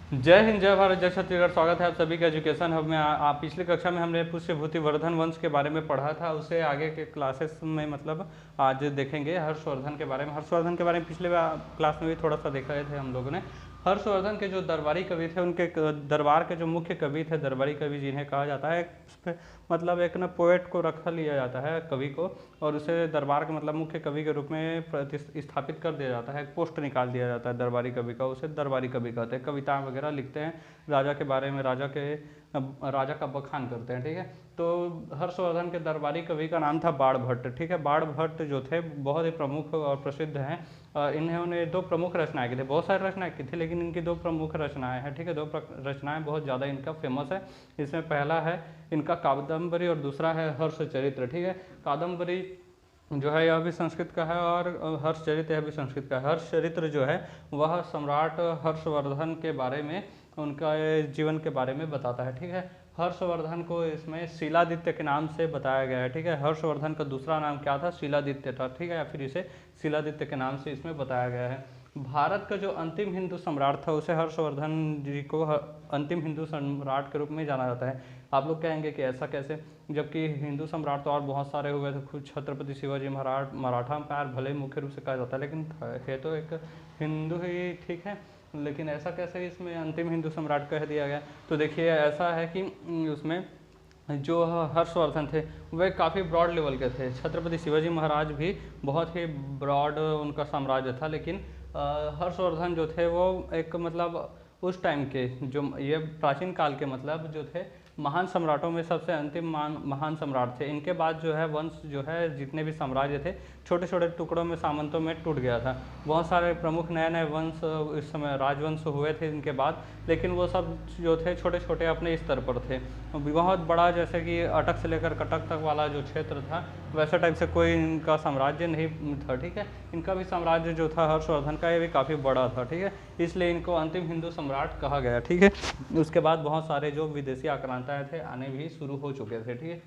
जय हिंद, जय भारत, जय छत्तीसगढ़। स्वागत है आप सभी का एजुकेशन हब में। आप पिछली कक्षा में हमने पुष्यभूति वर्धन वंश के बारे में पढ़ा था, उसे आगे के क्लासेस में मतलब आज देखेंगे हर्षवर्धन के बारे में। हर्षवर्धन के बारे में पिछले क्लास में भी थोड़ा सा देखा थे हम लोगों ने। हर्षवर्धन के जो दरबारी कवि थे, उनके दरबार के जो मुख्य कवि थे, दरबारी कवि जिन्हें कहा जाता है, मतलब एक ना पोएट को रखा लिया जाता है कवि को, और उसे दरबार के मतलब मुख्य कवि के रूप में स्थापित कर दिया जाता है। एक पोस्ट निकाल दिया जाता है दरबारी कवि का, उसे दरबारी कवि कहते हैं। कविताएं वगैरह लिखते हैं राजा के बारे में, राजा का बखान करते हैं। ठीक है, तो हर्षवर्धन के दरबारी कवि का नाम था बाण भट्ट। ठीक है, बाण भट्ट जो थे बहुत ही प्रमुख और प्रसिद्ध हैं। इन्होंने दो प्रमुख रचनाएं की थी, बहुत सारी रचनाएं की थी, लेकिन इनकी दो प्रमुख रचनाएं हैं। ठीक है, दो रचनाएं बहुत ज़्यादा इनका फेमस है। इसमें पहला है इनका कादम्बरी और दूसरा है हर्षचरित्र। ठीक है, कादम्बरी जो है यह भी संस्कृत का है और हर्षचरित्र यह भी संस्कृत का है। हर्षचरित्र जो है वह सम्राट हर्षवर्धन के बारे में, उनका जीवन के बारे में बताता है। ठीक है, हर्षवर्धन को इसमें शिलादित्य के नाम से बताया गया है। ठीक है, हर्षवर्धन का दूसरा नाम क्या था? शिलादित्य था। ठीक है, या फिर इसे शिलादित्य के नाम से इसमें बताया गया है। भारत का जो अंतिम हिंदू सम्राट था, उसे हर्षवर्धन जी को अंतिम हिंदू सम्राट के रूप में जाना जाता है। आप लोग कहेंगे कि ऐसा कैसे, जबकि हिंदू सम्राट तो और बहुत सारे हुए थे। खुद छत्रपति शिवाजी महाराज मराठा एम्पायर भले मुख्य रूप से कहा जाता है, लेकिन है तो एक हिंदू ही। ठीक है, लेकिन ऐसा कैसे इसमें अंतिम हिंदू सम्राट कह दिया गया? तो देखिए, ऐसा है कि उसमें जो हर्षवर्धन थे वे काफ़ी ब्रॉड लेवल के थे। छत्रपति शिवाजी महाराज भी बहुत ही ब्रॉड उनका साम्राज्य था, लेकिन हर्षवर्धन जो थे वो एक मतलब उस टाइम के जो ये प्राचीन काल के मतलब जो थे महान सम्राटों में सबसे अंतिम महान सम्राट थे। इनके बाद जो है वंश जो है जितने भी साम्राज्य थे छोटे छोटे टुकड़ों में, सामंतों में टूट गया था। बहुत सारे प्रमुख नए नए वंश इस समय राजवंश हुए थे इनके बाद, लेकिन वो सब जो थे छोटे छोटे अपने स्तर पर थे। बहुत बड़ा जैसे कि अटक से लेकर कटक तक वाला जो क्षेत्र था, वैसे टाइप से कोई इनका साम्राज्य नहीं था। ठीक है, इनका भी साम्राज्य जो था हर्षवर्धन का, ये भी काफ़ी बड़ा था। ठीक है, इसलिए इनको अंतिम हिंदू सम्राट कहा गया। ठीक है, उसके बाद बहुत सारे जो विदेशी आक्रांताएं थे आने भी शुरू हो चुके थे। ठीक है,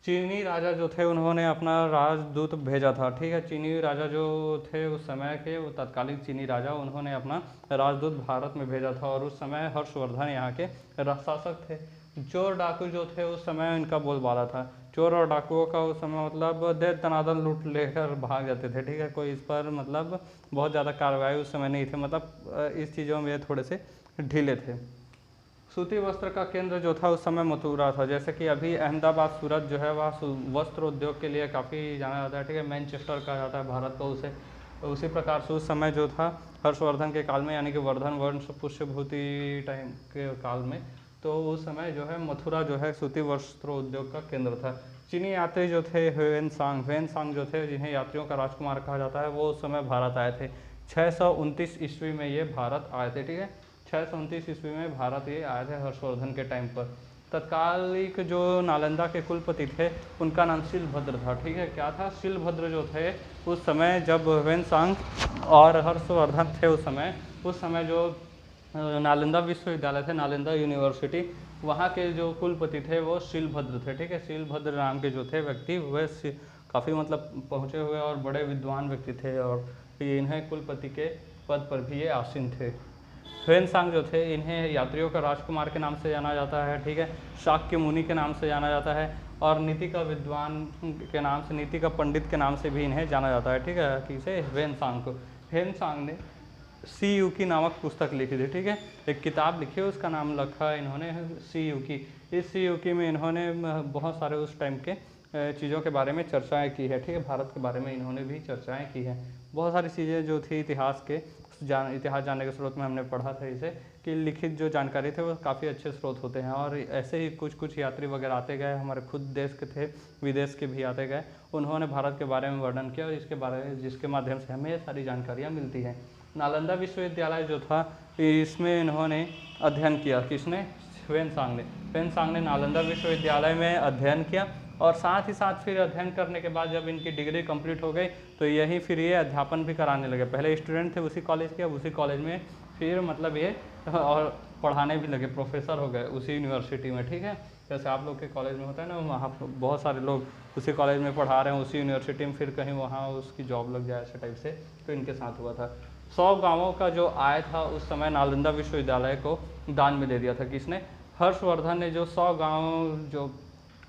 चीनी राजा जो थे उन्होंने अपना राजदूत भेजा था। ठीक है, चीनी राजा जो थे उस समय के, वो तत्कालीन चीनी राजा, उन्होंने अपना राजदूत भारत में भेजा था, और उस समय हर्षवर्धन यहाँ के शासक थे। चोर डाकू जो थे उस समय इनका बोलबाला था। चोर और डाकुओं का उस समय मतलब दे दनादन लूट लेकर भाग जाते थे। ठीक है, कोई इस पर मतलब बहुत ज़्यादा कार्रवाई उस समय नहीं थे, मतलब इस चीज़ों में थोड़े से ढीले थे। सूती वस्त्र का केंद्र जो था उस समय मथुरा था। जैसे कि अभी अहमदाबाद, सूरत जो है वह वस्त्र उद्योग के लिए काफ़ी जाना जाता है। ठीक है, मैनचेस्टर कहा जाता है भारत को उसे। उसी प्रकार से उस समय जो था हर्षवर्धन के काल में, यानी कि वर्धन वंश पुष्यभूति टाइम के काल में, तो उस समय जो है मथुरा जो है सूती वस्त्र उद्योग का केंद्र था। चीनी यात्री जो थे ह्वेनसांग जो थे, जिन्हें यात्रियों का राजकुमार कहा जाता है, वो उस समय भारत आए थे। 629 ईस्वी में ये भारत आए थे। ठीक है, 629 ईस्वी में भारत ये आए थे हर्षवर्धन के टाइम पर। तत्कालिक जो नालंदा के कुलपति थे उनका नाम शिलभद्र था। ठीक है, क्या था? शिलभद्र जो थे उस समय जब ह्वेनसांग और हर्षवर्धन थे उस समय जो नालंदा विश्वविद्यालय थे, नालंदा यूनिवर्सिटी, वहाँ के जो कुलपति थे वो शिलभद्र थे। ठीक है, शिलभद्र नाम के जो थे व्यक्ति, वे काफ़ी मतलब पहुँचे हुए और बड़े विद्वान व्यक्ति थे, और इन्हें कुलपति के पद पर भी ये आसीन थे। ह्वेनसांग जो थे, इन्हें यात्रियों का राजकुमार के नाम से जाना जाता है। ठीक है, शाक्य मुनि के नाम से जाना जाता है, और नीति का विद्वान के नाम से, नीति का पंडित के नाम से भी इन्हें जाना जाता है। ठीक है, किसे? ह्वेनसांग को। ह्वेनसांग ने सी यू की नामक पुस्तक लिखी थी। ठीक है, एक किताब लिखी है, उसका नाम रखा इन्होंने सी यू की। इस सी यू की में इन्होंने बहुत सारे उस टाइम के चीज़ों के बारे में चर्चाएं की है। ठीक है, भारत के बारे में इन्होंने भी चर्चाएं की हैं। बहुत सारी चीज़ें जो थी इतिहास जानने के स्रोत में हमने पढ़ा था इसे, कि लिखित जो जानकारी थे वो काफ़ी अच्छे स्रोत होते हैं, और ऐसे ही कुछ कुछ यात्री वगैरह आते गए, हमारे खुद देश के थे, विदेश के भी आते गए, उन्होंने भारत के बारे में वर्णन किया, और इसके बारे में जिसके माध्यम से हमें ये सारी जानकारियाँ मिलती हैं। नालंदा विश्वविद्यालय जो था, इसमें इन्होंने अध्ययन किया। किसने? ह्वेनसांग ने नालंदा विश्वविद्यालय में अध्ययन किया, और साथ ही साथ फिर अध्ययन करने के बाद जब इनकी डिग्री कंप्लीट हो गई, तो यही फिर ये अध्यापन भी कराने लगे। पहले स्टूडेंट थे उसी कॉलेज के, अब उसी कॉलेज में फिर मतलब ये और पढ़ाने भी लगे, प्रोफेसर हो गए उसी यूनिवर्सिटी में। ठीक है, जैसे आप लोग के कॉलेज में होता है ना, वहाँ बहुत सारे लोग उसी कॉलेज में पढ़ा रहे हैं, उसी यूनिवर्सिटी में, फिर कहीं वहाँ उसकी जॉब लग जाए, ऐसे टाइप से, तो इनके साथ हुआ था। 100 गांवों का जो आय था उस समय नालंदा विश्वविद्यालय को दान में दे दिया था। किसने? हर्षवर्धन ने। जो 100 गांव, जो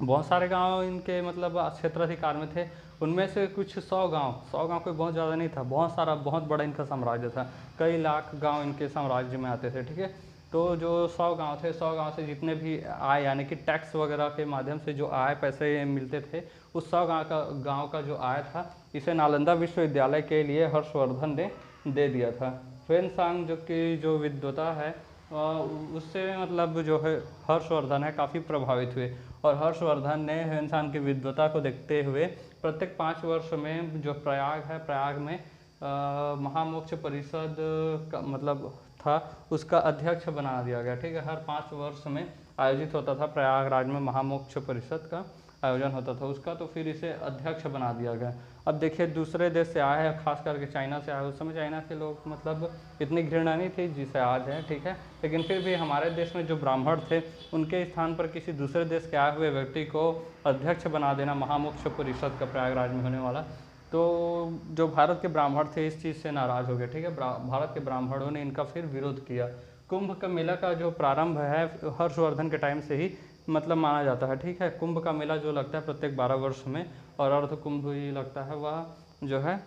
बहुत सारे गांव इनके मतलब क्षेत्राधिकार में थे, उनमें से कुछ 100 गांव कोई बहुत ज़्यादा नहीं था, बहुत सारा, बहुत बड़ा इनका साम्राज्य था, कई लाख गांव इनके साम्राज्य में आते थे, ठीक है। तो जो 100 गांव थे, 100 गांव से जितने भी आय यानी कि टैक्स वगैरह के माध्यम से जो आय पैसे मिलते थे, उस 100 गांव का जो आय था, इसे नालंदा विश्वविद्यालय के लिए हर्षवर्धन ने दे दिया था। ह्वेनसांग जो कि जो विद्वता है उससे मतलब जो है हर्षवर्धन है काफ़ी प्रभावित हुए, और हर्षवर्धन ने ह्वेनसांग की विद्वता को देखते हुए प्रत्येक 5 वर्ष में जो प्रयाग है, प्रयाग में महामोक्ष परिषद का मतलब था, उसका अध्यक्ष बना दिया गया, ठीक है। हर 5 वर्ष में आयोजित होता था प्रयागराज में महामोक्ष परिषद का आयोजन होता था उसका, तो फिर इसे अध्यक्ष बना दिया गया। अब देखिए दूसरे देश से आए हैं, खास करके चाइना से आए, उस समय चाइना के लोग मतलब इतनी घृणा नहीं थी जिसे आज है, ठीक है, लेकिन फिर भी हमारे देश में जो ब्राह्मण थे उनके स्थान पर किसी दूसरे देश के आए हुए व्यक्ति को अध्यक्ष बना देना महामोक्ष परिषद का प्रयागराज में होने वाला, तो जो भारत के ब्राह्मण थे इस चीज़ से नाराज़ हो गए, ठीक है। भारत के ब्राह्मणों ने इनका फिर विरोध किया। कुंभ का मेला का जो प्रारंभ है हर्षवर्धन के टाइम से ही मतलब माना जाता है, ठीक है। कुंभ का मेला जो लगता है प्रत्येक 12 वर्ष में, और अर्ध कुंभ ही लगता है, वह जो है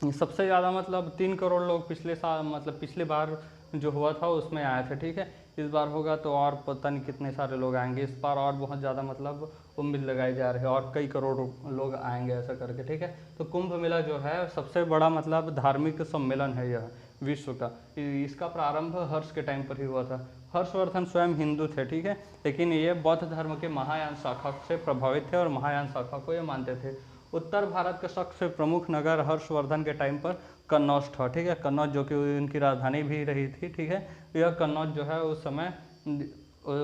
सबसे ज़्यादा मतलब 3 करोड़ लोग पिछले साल मतलब पिछले बार जो हुआ था उसमें आए थे, ठीक है। इस बार होगा तो और पता नहीं कितने सारे लोग आएंगे इस बार, और बहुत ज़्यादा मतलब उम्मीद लगाई जा रही है, और कई करोड़ लोग आएंगे ऐसा करके, ठीक है। तो कुंभ मेला जो है सबसे बड़ा मतलब धार्मिक सम्मेलन है यह विश्व का। इसका प्रारंभ हर्ष के टाइम पर ही हुआ था। हर्षवर्धन स्वयं हिंदू थे, ठीक है, लेकिन ये बौद्ध धर्म के महायान शाखा से प्रभावित थे और महायान शाखा को ये मानते थे। उत्तर भारत का सबसे प्रमुख नगर हर्षवर्धन के टाइम पर कन्नौज था, ठीक है। कन्नौज जो कि उनकी राजधानी भी रही थी, ठीक है। यह कन्नौज जो है उस समय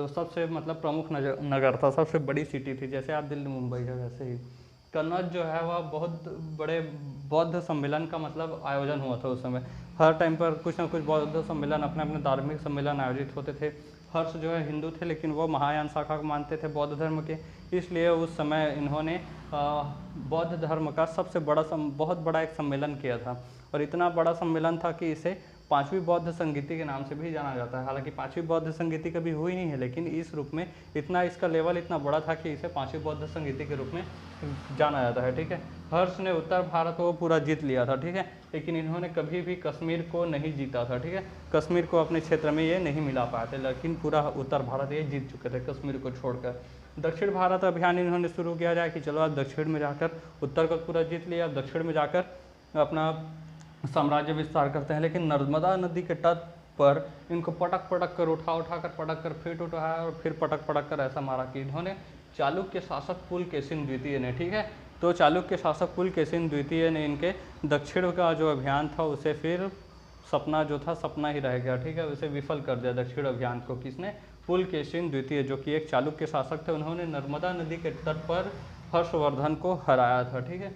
सबसे मतलब प्रमुख नगर था, सबसे बड़ी सिटी थी, जैसे आप दिल्ली मुंबई है वैसे ही कन्नौज जो है वह बहुत बड़े बौद्ध सम्मेलन का मतलब आयोजन हुआ था उस समय। हर टाइम पर कुछ ना कुछ बौद्ध सम्मेलन, अपने अपने धार्मिक सम्मेलन आयोजित होते थे। हर्ष जो है हिंदू थे, लेकिन वो महायान शाखा को मानते थे बौद्ध धर्म के, इसलिए उस समय इन्होंने बौद्ध धर्म का सबसे बड़ा बहुत बड़ा एक सम्मेलन किया था, और इतना बड़ा सम्मेलन था कि इसे 5वीं बौद्ध संगीति के नाम से भी जाना जाता है। हालांकि 5वीं बौद्ध संगीति कभी हुई नहीं है, लेकिन इस रूप में इतना इसका लेवल इतना बड़ा था कि इसे 5वीं बौद्ध संगीति के रूप में जाना जाता है, ठीक है। हर्ष ने उत्तर भारत को पूरा जीत लिया था, ठीक है, लेकिन इन्होंने कभी भी कश्मीर को नहीं जीता था, ठीक है। कश्मीर को अपने क्षेत्र में ये नहीं मिला पाए थे, लेकिन पूरा उत्तर भारत ये जीत चुके थे कश्मीर को छोड़कर। दक्षिण भारत अभियान इन्होंने शुरू किया जाए कि चलो आप दक्षिण में जाकर उत्तर को पूरा जीत लिया, अब दक्षिण में जाकर अपना साम्राज्य विस्तार करते हैं। लेकिन नर्मदा नदी के तट पर इनको पटक पटक कर उठाकर पटक कर फिर उठाया और फिर पटक पटक कर ऐसा मारा कि इन्होंने चालुक्य शासक पुलकेशिन द्वितीय ने, ठीक है, तो चालुक्य शासक पुलकेशिन द्वितीय ने इनके दक्षिण का जो अभियान था उसे फिर सपना जो था सपना ही रह गया, ठीक है, उसे विफल कर दिया दक्षिण अभियान को। किसने? पुलकेशिन द्वितीय, जो कि एक चालुक्य शासक थे, उन्होंने नर्मदा नदी के तट पर हर्षवर्धन को हराया था, ठीक है।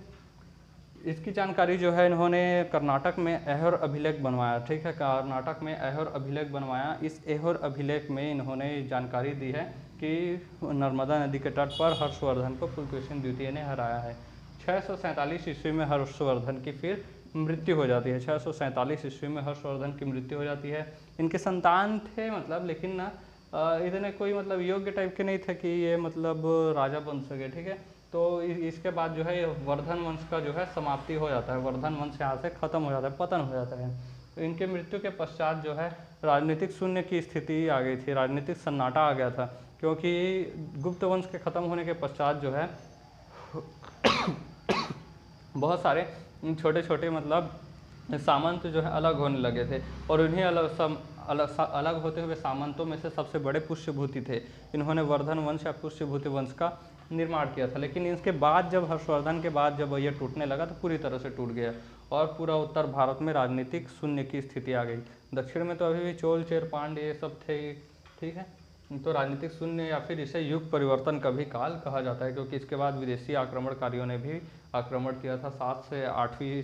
इसकी जानकारी जो है इन्होंने कर्नाटक में ऐहोर अभिलेख बनवाया, ठीक है, कर्नाटक में ऐहोर अभिलेख बनवाया। इस ऐहोर अभिलेख में इन्होंने जानकारी दी है कि नर्मदा नदी के तट पर हर्षवर्धन को पुलकेशिन द्वितीय ने हराया है। 647 ईस्वी में हर्षवर्धन की फिर मृत्यु हो जाती है। 647 ईस्वी में हर्षवर्धन की मृत्यु हो जाती है। इनके संतान थे मतलब, लेकिन ना इतने कोई मतलब योग्य टाइप के नहीं थे कि ये मतलब राजा बन सके, ठीक है। तो इसके बाद जो है वर्धन वंश का जो है समाप्ति हो जाता है, वर्धन वंश यहाँ से खत्म हो जाता है, पतन हो जाता है। तो इनके मृत्यु के पश्चात जो है राजनीतिक शून्य की स्थिति आ गई थी, राजनीतिक सन्नाटा आ गया था, क्योंकि गुप्त वंश के खत्म होने के पश्चात जो है बहुत सारे छोटे छोटे मतलब सामंत जो है अलग होने लगे थे, और उन्हीं अलग होते हुए सामंतों में से सबसे बड़े पुष्यभूति थे। इन्होंने वर्धन वंश या पुष्यभूति वंश का निर्माण किया था। लेकिन इसके बाद जब हर्षवर्धन के बाद जब ये टूटने लगा तो पूरी तरह से टूट गया, और पूरा उत्तर भारत में राजनीतिक शून्य की स्थिति आ गई। दक्षिण में तो अभी भी चोल चेर पांड्य ये सब थे, ठीक है, तो राजनीतिक शून्य या फिर इसे युग परिवर्तन का भी काल कहा जाता है, क्योंकि इसके बाद विदेशी आक्रमणकारियों ने भी आक्रमण किया था 7 से 8वीं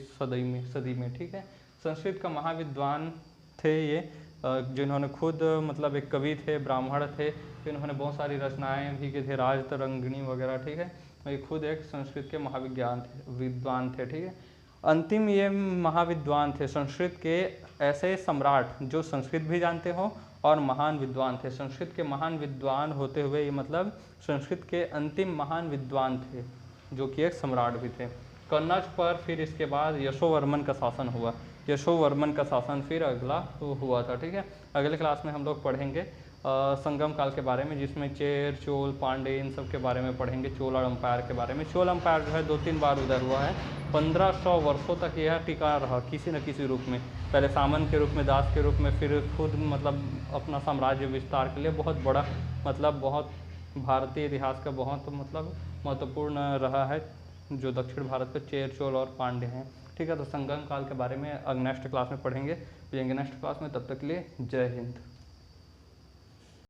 सदी में, ठीक है। संस्कृत का महाविद्वान थे ये, जिन्होंने खुद मतलब एक कवि थे, ब्राह्मण थे, फिर इन्होंने बहुत सारी रचनाएं भी की थी, राजतरंगिणी वगैरह, ठीक है। ये खुद एक संस्कृत के महाविद्वान थे, ठीक है। अंतिम ये महाविद्वान थे संस्कृत के, ऐसे सम्राट जो संस्कृत भी जानते हो और महान विद्वान थे। संस्कृत के महान विद्वान होते हुए ये मतलब संस्कृत के अंतिम महान विद्वान थे, जो कि एक सम्राट भी थे। कन्नौज पर फिर इसके बाद यशोवर्मन का शासन हुआ। यशोवर्मन का शासन फिर अगला हुआ था। ठीक है, अगले क्लास में हम लोग पढ़ेंगे संगम काल के बारे में, जिसमें चेर, चोल, पांडे इन सब के बारे में पढ़ेंगे। चोल अम्पायर के बारे में। चोल अम्पायर जो है 2-3 बार उदय हुआ है। 1500 वर्षों तक यह टिका रहा किसी न किसी रूप में, पहले सामंत के रूप में, दास के रूप में, फिर खुद मतलब अपना साम्राज्य विस्तार के लिए बहुत बड़ा, मतलब बहुत भारतीय इतिहास का बहुत मतलब महत्वपूर्ण रहा है, जो दक्षिण भारत के चेर, चोल और पांडे हैं। ठीक है, तो संगम काल के बारे में नेक्स्ट क्लास में पढ़ेंगे नेक्स्ट क्लास में। तब तक के लिए जय हिंद।